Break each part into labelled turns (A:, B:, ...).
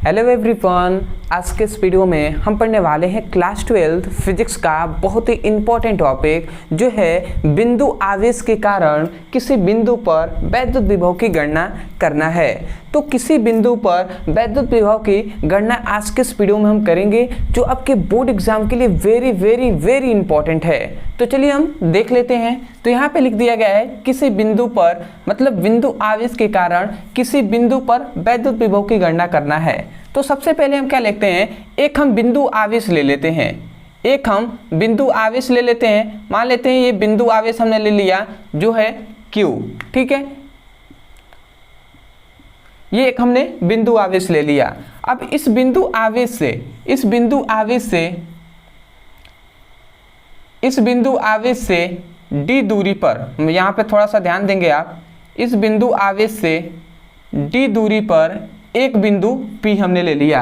A: Hello everyone, आज के इस वीडियो में हम पढ़ने वाले हैं क्लास 12 फिजिक्स का बहुत ही इम्पोर्टेंट टॉपिक जो है बिंदु आवेश के कारण किसी बिंदु पर वैद्युत विभव की गणना करना है। तो किसी बिंदु पर वैद्युत विभव की गणना आज के इस वीडियो में हम करेंगे जो आपके बोर्ड एग्जाम के लिए वेरी वेरी वेरी इंपॉर्टेंट है। तो चलिए हम देख लेते हैं। तो यहाँ पे लिख दिया गया है किसी बिंदु पर, मतलब बिंदु आवेश के कारण किसी बिंदु पर वैद्युत विभव की गणना करना है। तो सबसे पहले हम क्या लिखते हैं, एक हम बिंदु आवेश ले लेते हैं। एक हम बिंदु आवेश ले लेते हैं। मान लेते हैं ये बिंदु आवेश हमने ले लिया जो है Q, ठीक है। ये एक हमने बिंदु आवेश ले लिया। अब इस बिंदु आवेश से d दूरी पर, यहाँ पे थोड़ा सा ध्यान देंगे आप, इस बिंदु आवेश से d दूरी पर एक बिंदु P हमने ले लिया,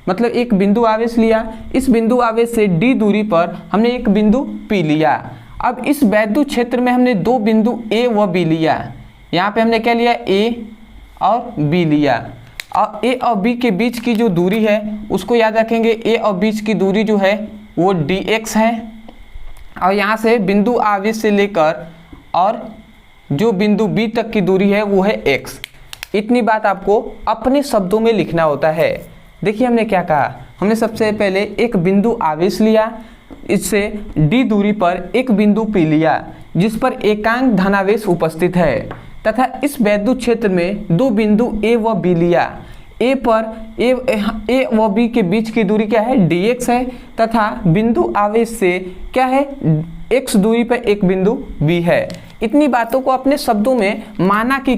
A: मतलब एक बिंदु आवेश लिया। इस बिंदु आवेश से d दूरी पर हमने एक बिंदु P लिया। अब इस वैद्युत क्षेत्र में हमने दो बिंदु A व B लिया। यहाँ पे हमने क्या लिया, A और B लिया। और A और B के बीच की जो दूरी है उसको याद रखेंगे। A और बीच की दूरी जो है वो dx है। और यहाँ से बिंदु आवेश से लेकर और जो बिंदु B तक की दूरी है वो है x। इतनी बात आपको अपने शब्दों में लिखना होता है। देखिए हमने क्या कहा, हमने सबसे पहले एक बिंदु आवेश लिया, इससे d दूरी पर एक बिंदु P लिया जिस पर एकांक धनावेश उपस्थित है, तथा इस वैद्युत क्षेत्र में दो बिंदु A व B लिया। A व B के बीच की दूरी क्या है, dx है, तथा बिंदु आवेश से क्या है, x दूरी पर एक बिंदु B है। इतनी बातों को अपने शब्दों में माना कि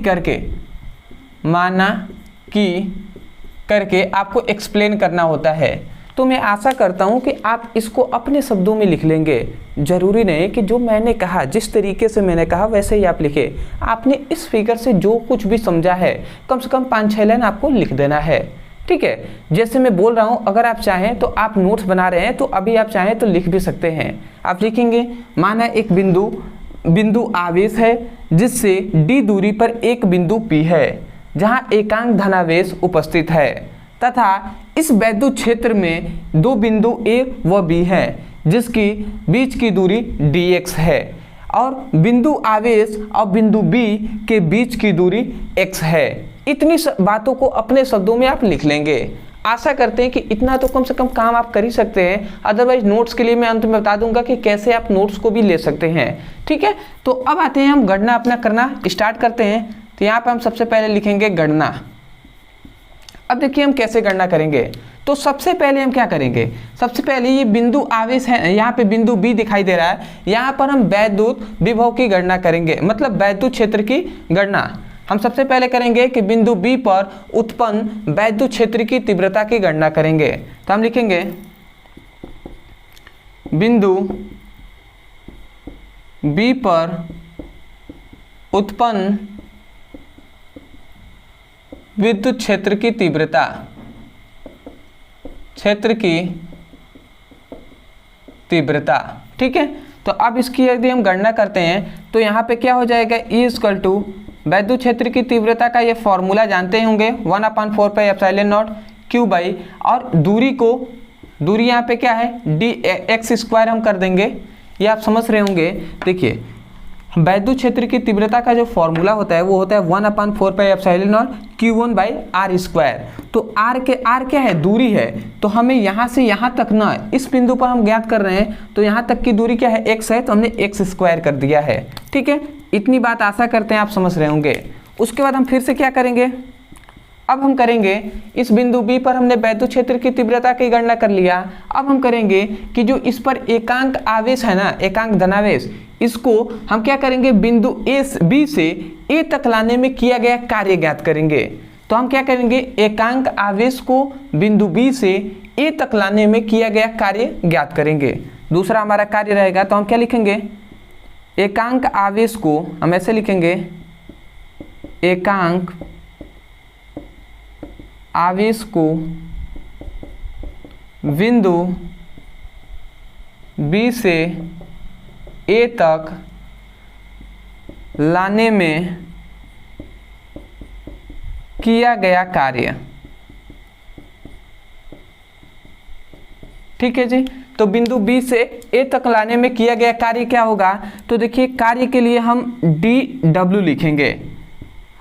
A: करके आपको एक्सप्लेन करना होता है। तो मैं आशा करता हूं कि आप इसको अपने शब्दों में लिख लेंगे। जरूरी नहीं कि जो मैंने कहा, जिस तरीके से मैंने कहा वैसे ही आप लिखे। आपने इस फिगर से जो कुछ भी समझा है कम से कम 5-6 लाइन आपको लिख देना है, ठीक है। जैसे मैं बोल रहा हूं, अगर आप चाहें तो आप नोट्स बना रहे हैं तो अभी आप चाहें तो लिख भी सकते हैं। आप लिखेंगे, माना एक बिंदु आवेश है जिससे d दूरी पर एक बिंदु P है जहां एकांक धनावेश उपस्थित है, तथा इस वैद्युत क्षेत्र में दो बिंदु A व B है जिसकी बीच की दूरी dx है, और बिंदु आवेश और बिंदु B के बीच की दूरी x है। इतनी बातों को अपने शब्दों में आप लिख लेंगे। आशा करते हैं कि इतना तो कम से कम काम आप कर ही सकते हैं। अदरवाइज नोट्स के लिए मैं अंत में बता दूंगा कि कैसे आप नोट्स को भी ले सकते हैं, ठीक है। तो अब आते हैं, हम गणना अपना करना स्टार्ट करते हैं। तो यहाँ पे हम सबसे पहले लिखेंगे गणना। अब देखिए हम कैसे गणना करेंगे। तो सबसे पहले हम क्या करेंगे, सबसे पहले ये बिंदु आवेश है, यहाँ पे बिंदु B दिखाई दे रहा है, यहाँ पर हम वैद्युत विभव की गणना करेंगे, मतलब वैद्युत क्षेत्र की गणना। हम सबसे पहले करेंगे कि बिंदु B पर उत्पन्न वैद्युत क्षेत्र की तीव्रता की गणना करेंगे। तो हम लिखेंगे बिंदु B पर उत्पन्न विद्युत क्षेत्र की तीव्रता, ठीक है। तो अब इसकी यदि हम गणना करते हैं तो यहाँ पे क्या हो जाएगा, E इक्वल टू वैद्युत क्षेत्र की तीव्रता का ये फॉर्मूला जानते होंगे, 1/4πε0 Q बाई, और दूरी यहाँ पे क्या है, dx² हम कर देंगे, ये आप समझ रहे होंगे। देखिए वैद्युत क्षेत्र की तीव्रता का जो फॉर्मूला होता है वो होता है 1/4πε0 Q1/r²। तो r क्या है, दूरी है। तो हमें यहाँ से यहाँ तक ना, इस बिंदु पर हम ज्ञात कर रहे हैं तो यहाँ तक की दूरी क्या है, x है, तो हमने x² कर दिया है, ठीक है। इतनी बात आशा करते हैं आप समझ रहे होंगे। उसके बाद हम फिर से क्या करेंगे, अब हम करेंगे इस बिंदु B पर हमने वैद्युत क्षेत्र की तीव्रता की गणना कर लिया। अब हम करेंगे कि जो इस पर एकांक आवेश है ना, एकांक धनावेश, इसको हम क्या करेंगे, बिंदु B से A तक लाने में किया गया कार्य ज्ञात करेंगे। तो हम क्या करेंगे, एकांक आवेश को बिंदु B से A तक लाने में किया गया कार्य ज्ञात करेंगे। दूसरा हमारा कार्य रहेगा, तो हम क्या लिखेंगे, एकांक आवेश को हम ऐसे लिखेंगे, एकांक आवेश को बिंदु B से A तक लाने में किया गया कार्य ठीक है जी। तो बिंदु बी से ए तक लाने में किया गया कार्य क्या होगा, तो देखिए कार्य के लिए हम डी डब्ल्यू लिखेंगे।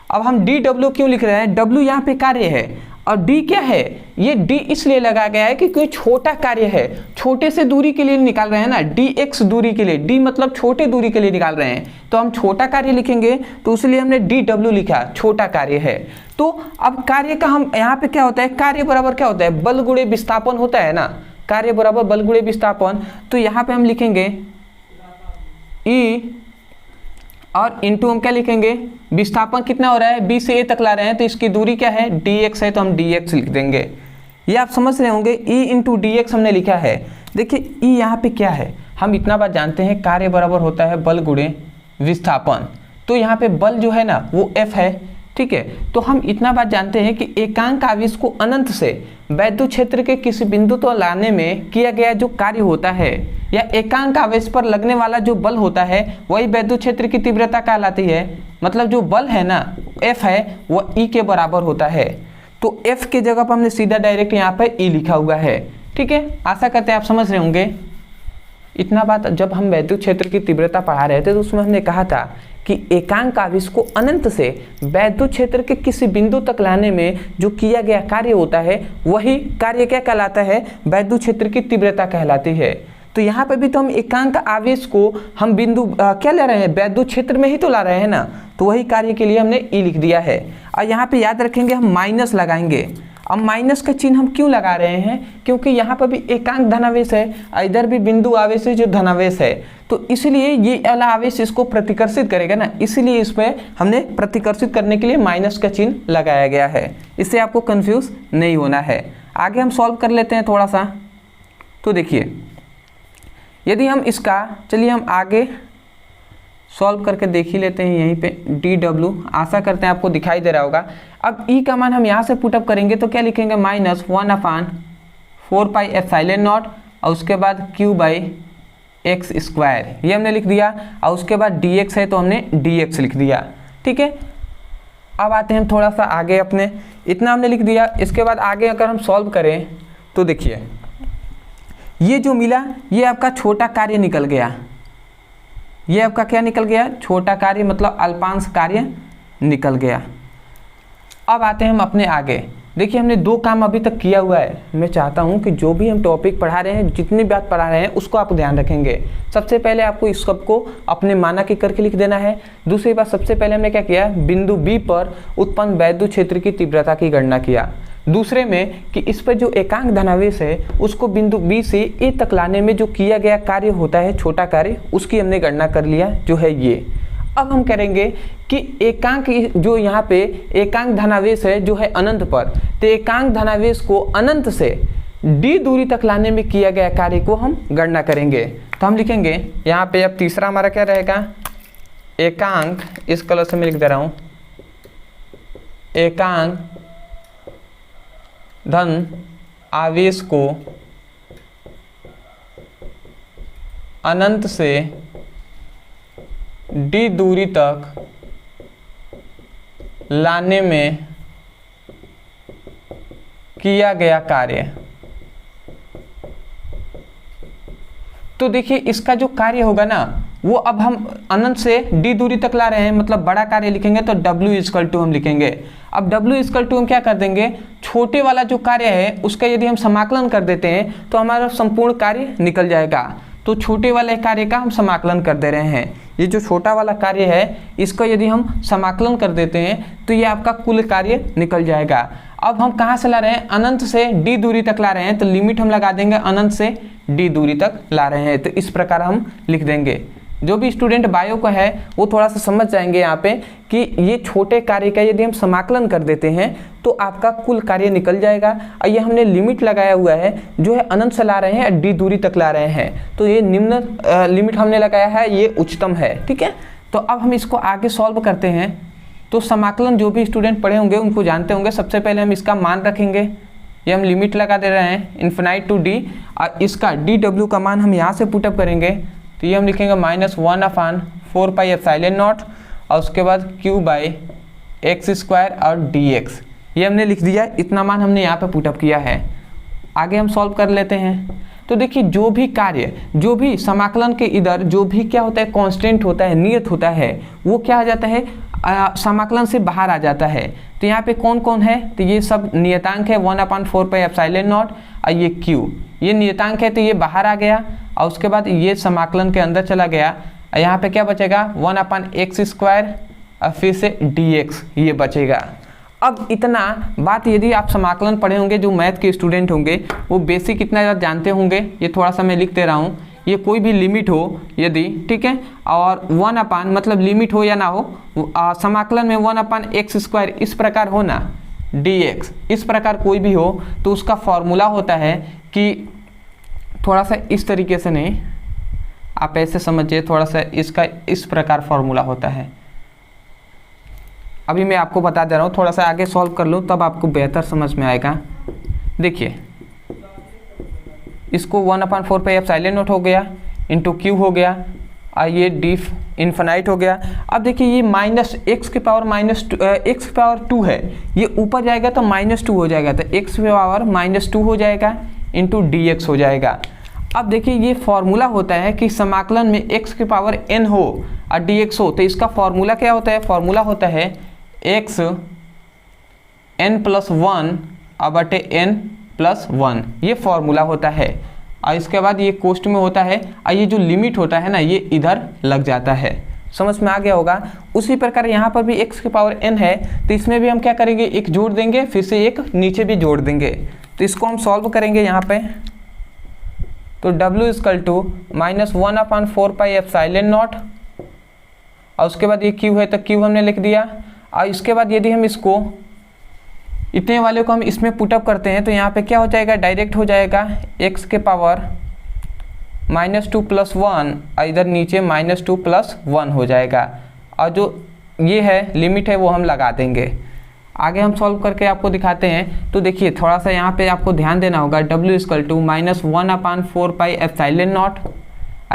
A: अब हम डी डब्ल्यू क्यों लिख रहे हैं, डब्ल्यू यहाँ पे कार्य है और डी क्या है, ये डी इसलिए लगा गया है कि कोई छोटा कार्य है, छोटे से दूरी के लिए निकाल रहे हैं ना, डी एक्स दूरी के लिए, डी मतलब छोटे दूरी के लिए निकाल रहे हैं, तो हम छोटा कार्य लिखेंगे, तो इसलिए हमने डी डब्ल्यू लिखा, छोटा कार्य है। तो अब कार्य का हम यहाँ पे क्या होता है, कार्य बराबर क्या होता है, बल गुणे विस्थापन होता है ना, कार्य बराबर बल गुणे विस्थापन। तो यहाँ पे हम लिखेंगे ई और इंटू हम क्या लिखेंगे, विस्थापन कितना हो रहा है, बी से ए तक ला रहे हैं, तो इसकी दूरी क्या है, डी एक्स है, तो हम डी एक्स लिख देंगे। ये आप समझ रहे होंगे, ई इंटू डी एक्स हमने लिखा है। देखिए ई यहाँ पे क्या है, हम इतना बात जानते हैं, कार्य बराबर होता है बल गुणे विस्थापन। तो यहाँ पे बल जो है ना वो एफ है, ठीक है। तो हम इतना बात जानते हैं कि एकांक आवेश को अनंत से वैद्युत क्षेत्र के किसी बिंदु तो लाने में किया गया जो कार्य होता है, या एकांक आवेश पर लगने वाला जो बल होता है, वही वैद्युत क्षेत्र की तीव्रता कहलाती है। मतलब जो बल है ना F है, वह E के बराबर होता है। तो F के जगह पर हमने सीधा डायरेक्ट यहाँ पर E लिखा हुआ है, ठीक है। आशा करते हैं आप समझ रहे होंगे। इतना बात जब हम वैद्युत क्षेत्र की तीव्रता पढ़ा रहे थे तो उसमें हमने कहा था कि एकांक आवेश को अनंत से वैद्युत क्षेत्र के किसी बिंदु तक लाने में जो किया गया कार्य होता है, वही कार्य क्या कहलाता है, वैद्युत क्षेत्र की तीव्रता कहलाती है। तो यहाँ पर भी तो हम एकांक आवेश को हम बिंदु क्या ले रहे हैं, वैद्युत क्षेत्र में ही तो ला रहे हैं ना, तो वही कार्य के लिए हमने ई लिख दिया है। और यहाँ पे याद रखेंगे हम माइनस लगाएंगे। अब माइनस का चिन्ह हम क्यों लगा रहे हैं, क्योंकि यहाँ पर भी एकांक धनावेश है, इधर भी बिंदु आवेश है जो धनावेश है, तो इसलिए ये वाला आवेश इसको प्रतिकर्षित करेगा ना, इसलिए इसमें हमने प्रतिकर्षित करने के लिए माइनस का चिन्ह लगाया गया है। इससे आपको कंफ्यूज नहीं होना है। आगे हम सॉल्व कर लेते हैं थोड़ा सा। तो देखिए यदि हम इसका, चलिए हम आगे सॉल्व करके देख ही लेते हैं। यहीं पे डी डब्ल्यू, आशा करते हैं आपको दिखाई दे रहा होगा। अब ई का मान हम यहाँ से पुटअप करेंगे तो क्या लिखेंगे, -1/4 पाई एप्सिलॉन नॉट और उसके बाद q बाई एक्स स्क्वायर, ये हमने लिख दिया। और उसके बाद dx है तो हमने dx लिख दिया, ठीक है। अब आते हैं हम थोड़ा सा आगे अपने, इतना हमने लिख दिया। इसके बाद आगे अगर हम सॉल्व करें तो देखिए ये जो मिला ये आपका छोटा कार्य निकल गया, ये आपका क्या निकल गया, छोटा कार्य, मतलब अल्पांश कार्य निकल गया। अब आते हैं हम अपने आगे। देखिए हमने दो काम अभी तक किया हुआ है। मैं चाहता हूं कि जो भी हम टॉपिक पढ़ा रहे हैं, जितनी बात पढ़ा रहे हैं, उसको आप ध्यान रखेंगे। सबसे पहले आपको इस सब को अपने माना के करके लिख देना है। दूसरी बात, सबसे पहले हमने क्या किया, बिंदु बी पर उत्पन्न वैद्युत क्षेत्र की तीव्रता की गणना किया। दूसरे में कि इस पर जो एकांक धनावेश है उसको बिंदु बी से ए तक लाने में जो किया गया कार्य होता है, छोटा कार्य, उसकी हमने गणना कर लिया, जो है ये। अब हम करेंगे कि एकांक, जो यहाँ पे एकांक धनावेश है जो है अनंत पर, तो एकांक धनावेश को अनंत से डी दूरी तक लाने में किया गया कार्य को हम गणना करेंगे। तो हम लिखेंगे यहाँ पे, अब तीसरा हमारा क्या रहेगा, एकांक, इस कलर से मैं लिख दे रहा हूँ, एकांक धन आवेश को अनंत से डी दूरी तक लाने में किया गया कार्य। तो देखिए इसका जो कार्य होगा ना, वो अब हम अनंत से डी दूरी तक ला रहे हैं, मतलब बड़ा कार्य लिखेंगे तो W = हम लिखेंगे। अब W = हम क्या कर देंगे, छोटे वाला जो कार्य है उसका यदि हम समाकलन कर देते हैं तो हमारा संपूर्ण कार्य निकल जाएगा। तो छोटे वाले कार्य का हम समाकलन कर दे रहे हैं। ये जो छोटा वाला कार्य है इसका यदि हम समाकलन कर देते हैं तो ये आपका कुल कार्य निकल जाएगा। अब हम कहाँ से ला रहे हैं, अनंत से डी दूरी तक ला रहे हैं, तो लिमिट हम लगा देंगे अनंत से डी दूरी तक ला रहे हैं, तो इस प्रकार हम लिख देंगे। जो भी स्टूडेंट बायो का है वो थोड़ा सा समझ जाएंगे यहाँ पे कि ये छोटे कार्य का यदि हम समाकलन कर देते हैं तो आपका कुल कार्य निकल जाएगा। और ये हमने लिमिट लगाया हुआ है, जो है अनंत से ला रहे हैं, डी दूरी तक ला रहे हैं, तो ये निम्न लिमिट हमने लगाया है, ये उच्चतम है, ठीक है। तो अब हम इसको आगे सॉल्व करते हैं। तो समाकलन जो भी स्टूडेंट पढ़े होंगे उनको जानते होंगे। सबसे पहले हम इसका मान रखेंगे, ये हम लिमिट लगा दे रहे हैं इन्फिनाइट टू डी, और इसका डी डब्ल्यू का मान हम यहाँ से पुटअप करेंगे, तो ये हम लिखेंगे -1/4 पाई एप्सिलॉन नॉट और उसके बाद q बाई एक्स स्क्वायर और dx, ये हमने लिख दिया। इतना मान हमने यहाँ पे पुटअप किया है। आगे हम सॉल्व कर लेते हैं। तो देखिए जो भी कार्य, जो भी समाकलन के इधर जो भी क्या होता है कांस्टेंट होता है, नियत होता है, वो क्या आ जाता है समाकलन से बाहर आ जाता है। तो यहाँ पे कौन कौन है, तो ये सब नियतांक है 1/4 पाई एप्सिलॉन नॉट, और ये q ये नियतांक है तो ये बाहर आ गया, और उसके बाद ये समाकलन के अंदर चला गया। यहाँ पे क्या बचेगा 1/x², और फिर से dx ये बचेगा। अब इतना बात यदि आप समाकलन पढ़े होंगे, जो मैथ के स्टूडेंट होंगे वो बेसिक इतना ज़्यादा जानते होंगे। ये थोड़ा सा मैं लिख दे रहा हूँ, ये कोई भी लिमिट हो यदि, ठीक है, और 1 मतलब लिमिट हो या ना हो, समाकलन में 1/x² इस प्रकार हो ना, dx इस प्रकार कोई भी हो, तो उसका फॉर्मूला होता है कि थोड़ा सा इस तरीके से नहीं, आप ऐसे समझिए, थोड़ा सा इसका इस प्रकार फॉर्मूला होता है। अभी मैं आपको बता दे रहा हूँ, थोड़ा सा आगे सॉल्व कर लूँ तब आपको बेहतर समझ में आएगा। देखिए इसको 1/4 पाई एप्सिलॉन नॉट हो गया इंटू क्यू हो गया, और ये डी इन्फिनाइट हो गया। अब देखिए ये -x⁻² है, ये ऊपर जाएगा तो -2 हो जाएगा, तो x⁻² हो जाएगा इंटू dx हो जाएगा। अब देखिए ये फॉर्मूला होता है कि समाकलन में x⁻n हो और dx हो, तो इसका फॉर्मूला क्या होता है, फॉर्मूला होता है x n+1/n+1, ये फॉर्मूला होता है। और इसके बाद ये कोष्ट में होता है, और ये जो लिमिट होता है ना ये इधर लग जाता है। समझ में आ गया होगा। उसी प्रकार यहाँ पर भी x⁻n है, तो इसमें भी हम क्या करेंगे, एक जोड़ देंगे, फिर से एक नीचे भी जोड़ देंगे। तो इसको हम सॉल्व करेंगे यहाँ पे, तो w = -1/4 पाई एप्सिलॉन नॉट, और उसके बाद ये q है तो q हमने लिख दिया। और इसके बाद यदि हम इसको इतने वाले को हम इसमें पुटअप करते हैं तो यहाँ पे क्या हो जाएगा, डायरेक्ट हो जाएगा x⁻² -2 + 1, और इधर नीचे -2 + 1 हो जाएगा, और जो ये है लिमिट है वो हम लगा देंगे। आगे हम सॉल्व करके आपको दिखाते हैं। तो देखिए थोड़ा सा यहाँ पे आपको ध्यान देना होगा, w = -1/4 pi epsilon not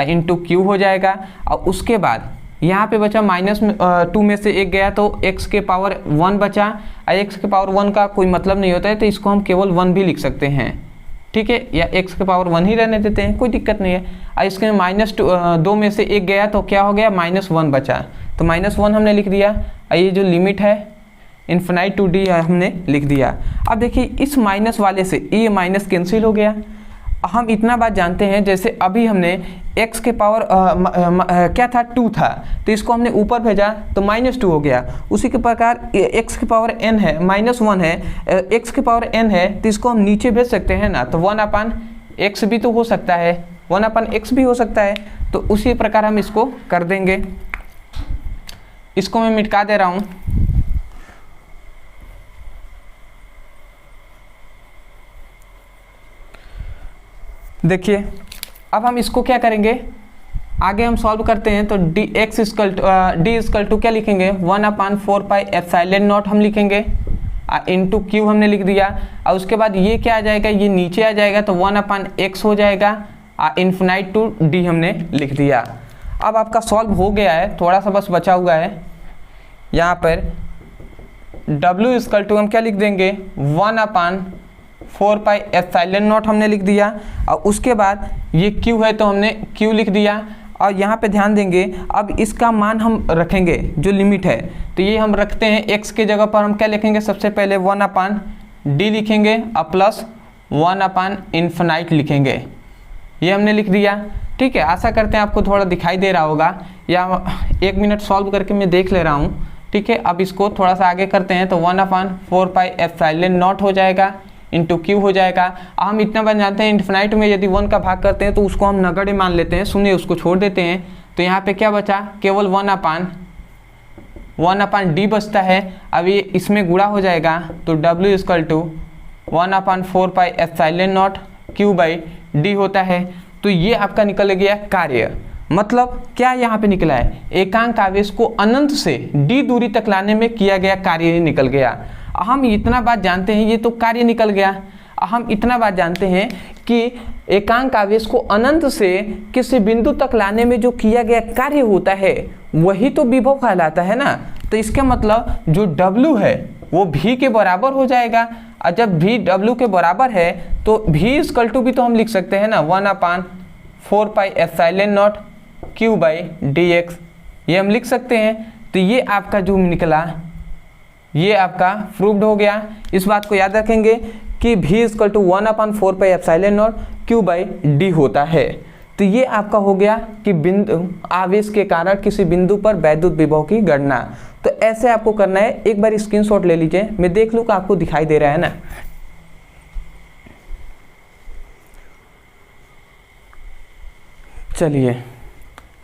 A: into Q हो जाएगा, और उसके बाद यहाँ पे बचा -2 में से एक गया तो x⁻1 बचा, और x⁻1 का कोई मतलब नहीं होता है, तो इसको हम केवल 1 भी लिख सकते हैं, ठीक है, या x⁻1 ही रहने देते हैं, कोई दिक्कत नहीं है। और इसके -2 में से एक गया तो क्या हो गया, -1 बचा, तो -1 हमने लिख दिया, और ये जो लिमिट है इन्फिनाइट टू डी हमने लिख दिया। अब देखिए इस माइनस वाले से ये माइनस कैंसिल हो गया। हम इतना बात जानते हैं, जैसे अभी हमने x के पावर क्या था 2 था, तो इसको हमने ऊपर भेजा तो -2 हो गया। उसी के प्रकार x के पावर n है, -1 है, x के पावर n है, तो इसको हम नीचे भेज सकते हैं ना, तो 1/x भी तो हो सकता है, 1/x भी हो सकता है, तो उसी प्रकार हम इसको कर देंगे। इसको मैं मिटा दे रहा हूँ। देखिए अब हम इसको क्या करेंगे, आगे हम सॉल्व करते हैं। तो d क्या लिखेंगे, 1/4 पाई एप्सिलॉन नॉट हम लिखेंगे, इंटू क्यू हमने लिख दिया, और उसके बाद ये क्या आ जाएगा, ये नीचे आ जाएगा, तो 1/x हो जाएगा, इन्फिनाइट टू d हमने लिख दिया। अब आपका सॉल्व हो गया है, थोड़ा सा बस बचा हुआ है। यहाँ पर w हम क्या लिख देंगे, 1/4 पाई एप्सिलॉन नॉट हमने लिख दिया, और उसके बाद ये q है तो हमने q लिख दिया। और यहाँ पे ध्यान देंगे, अब इसका मान हम रखेंगे जो लिमिट है, तो ये हम रखते हैं x के जगह पर हम क्या लिखेंगे, सबसे पहले 1/d लिखेंगे और प्लस 1/∞ लिखेंगे, ये हमने लिख दिया। ठीक है, आशा करते हैं आपको थोड़ा दिखाई दे रहा होगा, या 1 मिनट सॉल्व करके मैं देख ले रहा हूँ। ठीक है, अब इसको थोड़ा सा आगे करते हैं, तो 1/4 पाई एप्सिलॉन नॉट हो जाएगा, इंटू क्यू हो जाएगा। हम इतना बन जानते हैं, इन्फिनाइट में यदि 1 का भाग करते हैं तो उसको हम नगण्य मान लेते हैं, शून्य उसको छोड़ देते हैं, तो यहाँ पे क्या बचा, केवल 1/d बचता है। अब ये इसमें गुणा हो जाएगा, तो w = 1/4 pi epsilon not q/d होता है। तो ये आपका निकल गया कार्य, मतलब क्या यहाँ पे निकला है, एकांक आवेश को अनंत से d दूरी तक लाने में किया गया कार्य निकल गया। हम इतना बात जानते हैं, ये तो कार्य निकल गया। हम इतना बात जानते हैं कि एकांक आवेश को अनंत से किसी बिंदु तक लाने में जो किया गया कार्य होता है वही तो विभव कहलाता है ना। तो इसका मतलब जो W है वो v के बराबर हो जाएगा। और जब v w के बराबर है तो v इक्वल टू भी तो हम लिख सकते हैं ना 1/4 pi epsilon naught q by dx, ये हम लिख सकते हैं। तो ये आपका जो निकला ये आपका प्रूव्ड हो गया। इस बात को याद रखेंगे कि v equal to 1/4 pi epsilon naught q by d होता है। तो ये आपका हो गया कि बिंदु आवेश के कारण किसी बिंदु पर वैद्युत विभव की गणना। तो ऐसे आपको करना है। एक बार स्क्रीनशॉट ले लीजिए, मैं देख लूँ कि आपको दिखाई दे रहा है ना। चलिए,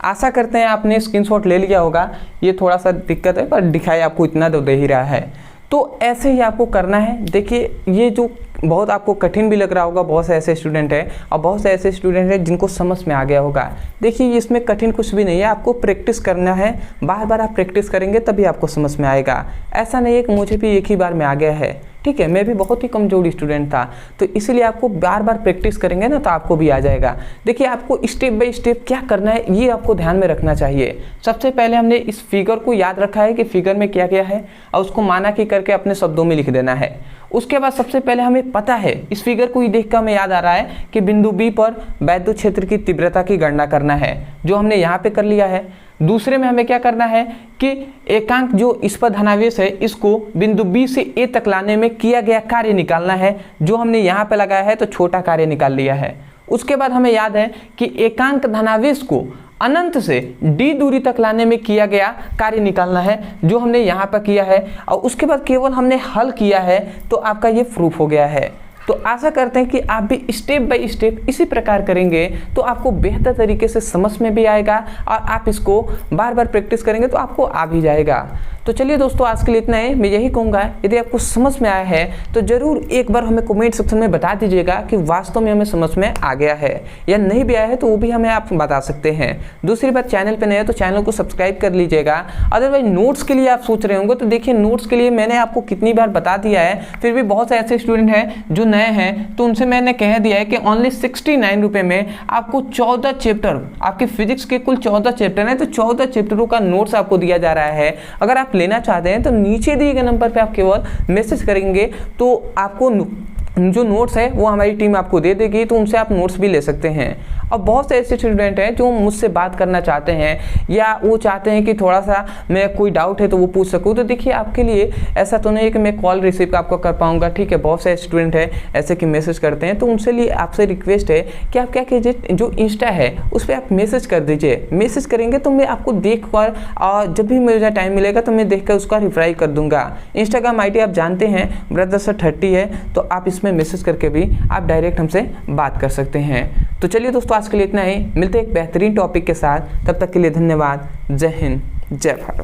A: आशा करते हैं आपने स्क्रीनशॉट ले लिया होगा। ये थोड़ा सा दिक्कत है पर दिखाई आपको इतना तो दे ही रहा है। तो ऐसे ही आपको करना है। देखिए, ये जो बहुत आपको कठिन भी लग रहा होगा, बहुत से ऐसे स्टूडेंट हैं और बहुत से ऐसे स्टूडेंट हैं जिनको समझ में आ गया होगा। देखिए, इसमें कठिन कुछ भी नहीं है, आपको प्रैक्टिस करना है। बार बार आप प्रैक्टिस करेंगे तभी आपको समझ में आएगा। ऐसा नहीं है कि मुझे भी एक ही बार में आ गया है, ठीक है। मैं भी बहुत ही कमजोर स्टूडेंट था, तो इसीलिए आपको बार बार प्रैक्टिस करेंगे ना तो आपको भी आ जाएगा। देखिए, आपको स्टेप बाय स्टेप क्या करना है ये आपको ध्यान में रखना चाहिए। सबसे पहले हमने इस फिगर को याद रखा है कि फिगर में क्या क्या है और उसको माना कि करके अपने शब्दों में लिख देना है। उसके बाद सबसे पहले हमें पता है, इस फिगर को ही देख कर हमें याद आ रहा है कि बिंदु बी पर वैद्युत क्षेत्र की तीव्रता की गणना करना है, जो हमने यहाँ पे कर लिया है। दूसरे में हमें क्या करना है कि एकांक जो इस पर धनावेश है इसको बिंदु बी से ए तक लाने में किया गया कार्य निकालना है, जो हमने यहाँ पे लगाया है तो छोटा कार्य निकाल लिया है। उसके बाद हमें याद है कि एकांक धनावेश को अनंत से d दूरी तक लाने में किया गया कार्य निकालना है, जो हमने यहाँ पर किया है। और उसके बाद केवल हमने हल किया है तो आपका ये प्रूफ हो गया है। तो आशा करते हैं कि आप भी स्टेप बाय स्टेप इसी प्रकार करेंगे तो आपको बेहतर तरीके से समझ में भी आएगा और आप इसको बार बार प्रैक्टिस करेंगे तो आपको आ भी जाएगा। तो चलिए दोस्तों, आज के लिए इतना है। मैं यही कहूँगा, यदि आपको समझ में आया है तो ज़रूर एक बार हमें कमेंट सेक्शन में बता दीजिएगा कि वास्तव में हमें समझ में आ गया है या नहीं भी आया है, तो वो भी हमें आप बता सकते हैं। दूसरी बात, चैनल पर नए हैं तो चैनल को सब्सक्राइब कर लीजिएगा। अदरवाइज नोट्स के लिए आप सोच रहे होंगे तो देखिए, नोट्स के लिए मैंने आपको कितनी बार बता दिया है, फिर भी बहुत से ऐसे स्टूडेंट हैं जो नए हैं, तो उनसे मैंने कह दिया है कि ओनली 69 रुपये में आपको 14 चैप्टर, आपके फिजिक्स के कुल 14 चैप्टर हैं, तो 14 चैप्टरों का नोट्स आपको दिया जा रहा है। अगर आप लेना चाहते हैं तो नीचे दिए गए नंबर पे आप केवल मैसेज करेंगे तो आपको जो नोट्स है वो हमारी टीम आपको दे देगी, तो उनसे आप नोट्स भी ले सकते हैं। और बहुत से ऐसे स्टूडेंट हैं जो मुझसे बात करना चाहते हैं या वो चाहते हैं कि थोड़ा सा मैं कोई डाउट है तो वो पूछ सकूँ, तो देखिए आपके लिए ऐसा तो नहीं है कि मैं कॉल रिसीव आपको कर पाऊँगा, ठीक है। बहुत से स्टूडेंट हैं ऐसे कि मैसेज करते हैं, तो उनसे लिए आपसे रिक्वेस्ट है कि आप क्या कीजिए, जो इंस्टा है उस पर आप मैसेज कर दीजिए। मैसेज करेंगे तो मैं आपको देख कर और जब भी मुझे टाइम मिलेगा तो मैं देख कर उसका रिप्लाई कर दूंगा। इंस्टाग्राम ID आप जानते हैं brother30 है, तो आप इसमें मैसेज करके भी आप डायरेक्ट हमसे बात कर सकते हैं। तो चलिए दोस्तों, आज के लिए इतना ही। मिलते हैं एक बेहतरीन टॉपिक के साथ, तब तक के लिए धन्यवाद। जय हिंद, जय भारत।